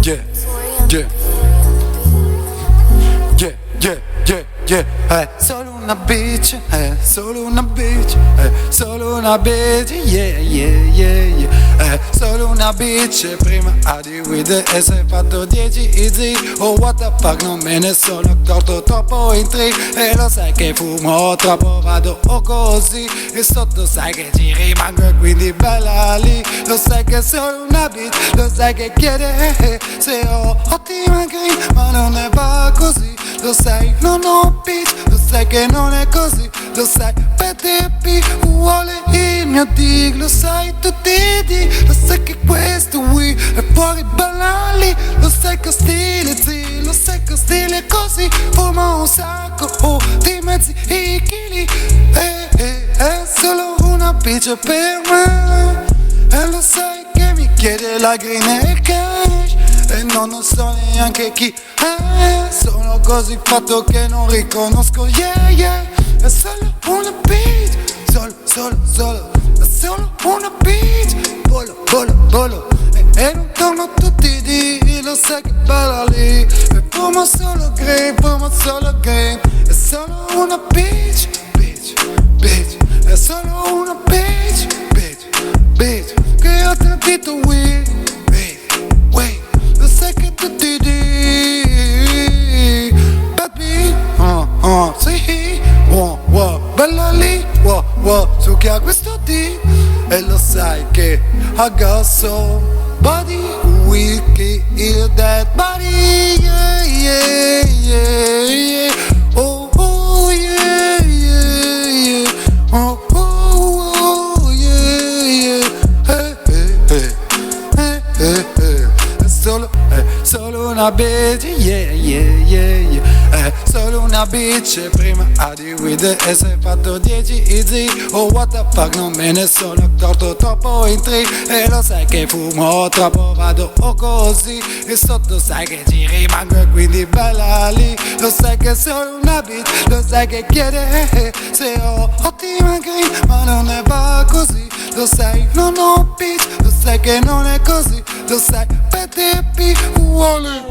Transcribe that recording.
yeah, yeah, yeah, yeah, yeah, yeah. È solo una bitch, è solo una bitch, è solo una bitch, yeah, yeah, yeah, yeah. È solo una bitch, prima di guida e si è fatto 10 easy. Oh what the fuck, non me ne sono accorto, troppo in tri. E lo sai che fumo troppo, vado così. E sotto sai che ci rimango e quindi bella lì. Lo sai che sono una bitch, lo sai che chiede se ho ottima green, ma non ne va così. Lo sai, non ho bitch, lo sai che non è così. Lo sai, PDP vuole il mio dig. Lo sai, tutti di, lo sai che questo qui è fuori banali. Lo sai che ho stile, sì, lo sai che ho stile così. Fumo un sacco, di mezzi i chili. È solo una bitch per me. E lo sai che mi chiede la green e il cash. E non so neanche chi è. Sono così fatto che non riconosco, yeah, yeah. È solo una bitch, solo. È solo una bitch, bolo. E non torno tutti i dì, lo sai che bella lì. E fumo solo green. È solo una bitch. È solo una bitch. Che ho tradito we. Lo sai che tutti di baby, sì, bella lì, su che ha questo D. E lo sai che I got somebody we can heal that body, yeah. Oh, yeah. Oh, yeah. È solo una bitch, yeah. È solo una bitch, prima di guida e si è fatto 10 easy. Oh what the fuck, non me ne sono accorto, troppo in tri. E lo sai che fumo troppo, vado così. E sotto sai che ci rimango e quindi bella lì. Lo sai che sono una bitch, lo sai che chiede se ho ottima green, ma non ne va così. Lo sai, non ho bitch, lo sai che non è così. Lo sai, PDP vuole